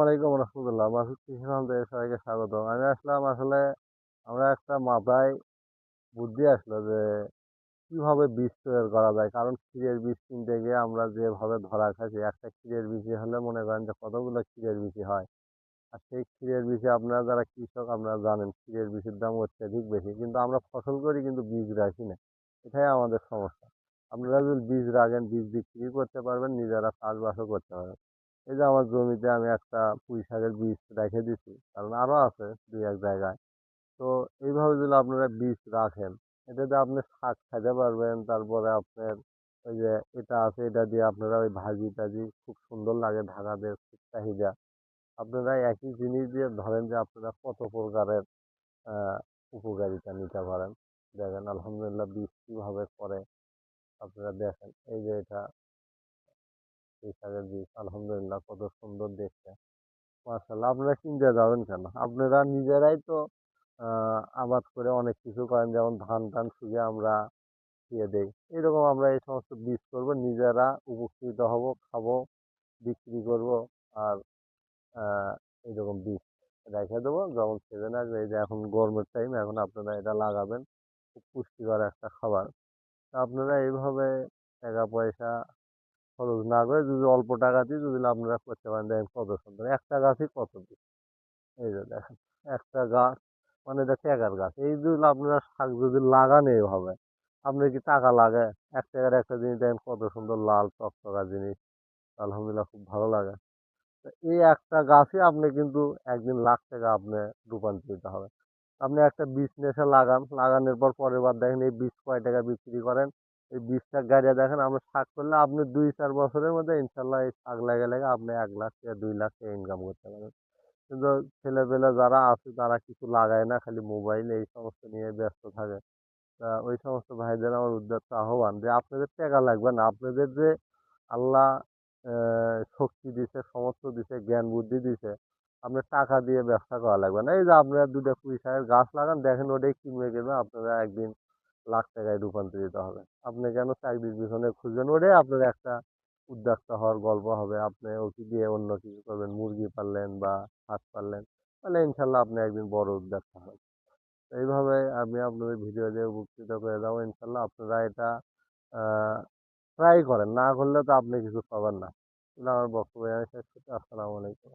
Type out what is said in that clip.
ওয়ালাইকুম রহমতুল্লাহ। মাসুদ কৃষি ফার্ম থেকে সবাইকে স্বাগত। আমি আসলাম আসলে আমরা একটা মাথায় বুদ্ধি আসলো যে কিভাবে বীজ তৈরি করা যায়। কারণ ক্ষীরের বীজ কিনতে গিয়ে আমরা যেভাবে ধরা খাচ্ছি, একটা ক্ষীরের বীজে হলে মনে করেন যে কতগুলো ক্ষীরের বীজই হয়। আর সেই ক্ষীরের বীজে আপনারা যারা কৃষক আপনারা জানেন ক্ষীরের বীজের দাম অত্যাধিক বেশি, কিন্তু আমরা ফসল করি কিন্তু বীজ রাখি না। এটাই আমাদের সমস্যা। আপনারা যদি বীজ রাখেন বীজ বিক্রি করতে পারবেন, নিজেরা চাষবাসও করতে পারবেন। এই যে আমার জমিতে আমি একটা পুঁই শাকের বীজ রেখে দিছি, কারণ আরো আছে দুই এক জায়গায়। তো এইভাবে যদি আপনারা বীজ রাখেন, এটাতে আপনি শাক খেতে পারবেন। তারপরে আপনার ওই যে এটা আছে, এটা দিয়ে আপনারা ওই ভাজি টাজি খুব সুন্দর লাগে, ঢাকাতে খুব চাহিদা। আপনারা একই জিনিস দিয়ে ধরেন যে আপনারা কত প্রকারের আহ, উপকারিতা নিতে পারেন। দেখেন আলহামদুলিল্লাহ বীজ কিভাবে করে আপনারা দেখেন। এই যে এটা পুঁই শাকের বীজ, আলহামদুলিল্লাহ কত সুন্দর দেখতে। মাশাআল্লাহ, আপনারা কিনতে যাবেন কেন? আপনারা নিজেরাই তো আবাদ করে অনেক কিছু করেন, যেমন ধান টান শুকিয়ে আমরা দিয়ে দেই। এরকম আমরা এই সমস্ত বীজ করব, নিজেরা উপকৃত হব, খাবো, বিক্রি করব। আর এইরকম বীজ রেখে দেবো, যখন সিজন আসবে, এই যে এখন গরমের টাইম, এখন আপনারা এটা লাগাবেন। খুব পুষ্টিকর একটা খাবার। তা আপনারা এইভাবে টাকা পয়সা খরচ না করে যদি অল্প টাকাতেই যদি আপনারা করতে পারেন, দেখেন কত সুন্দর একটা গাছই কত বীজ। এই যে দেখেন একটা গাছ, মানে এটা টেকার গাছ। এই যদি আপনারা শাক যদি লাগান এইভাবে, আপনার কি টাকা লাগে? 1 টাকার একটা জিনিস দেখেন কত সুন্দর লাল টকটকা জিনিস। আলহামদুলিল্লাহ খুব ভালো লাগে। তো এই একটা গাছে আপনি কিন্তু একদিন লাখ টাকা আপনি রূপান্তরিত হবে। আপনি একটা বিজনেসে লাগান, লাগানোর পর পরের বার দেখেন এই বীজ কয় টাকা বিক্রি করেন। এই বীজটা গাড়িয়ে দেখেন, আপনি শাক করলে আপনি 2-4 বছরের মধ্যে ইনশাল্লাহ এই শাক লেগে লেগে আপনি 1 লাখ টাকা 2 লাখ টাকা ইনকাম করতে পারেন। কিন্তু ছেলেপেলে যারা আছে তারা কিছু লাগায় না, খালি মোবাইল এই সমস্ত নিয়ে ব্যস্ত থাকে। তা ওই সমস্ত ভাইদের আমার উদ্দেশ্য আহ্বান যে আপনাদের টাকা লাগবে না, আপনাদের যে আল্লাহ শক্তি দিছে, সমর্থ দিছে, জ্ঞান বুদ্ধি দিছে, আপনার টাকা দিয়ে ব্যবসা করা লাগবে না। এই যে আপনারা দুটো পুঁই শাকের গাছ লাগান, দেখেন ওটাই কিনবে কিনবে, আপনারা একদিন লাখ টাকায় রূপান্তরিত হবে। আপনি কেন চাকরির পিছনে খুঁজবেন? ওটাই আপনার একটা উদ্যোক্তা হওয়ার গল্প হবে। আপনি ওকে দিয়ে অন্য কিছু করবেন, মুরগি পাললেন বা হাঁস পাললেন, তাহলে ইনশাল্লাহ আপনি একদিন বড় উদ্যোক্তা হবেন। এইভাবে আমি আপনাদের ভিডিও দিয়ে উপকৃত করে দেবো ইনশাল্লাহ। আপনারা এটা ট্রাই করেন, না করলে তো আপনি কিছু পাবেন না। এটা আমার বক্তব্য। আমি শেষ করছি। আসসালামু আলাইকুম।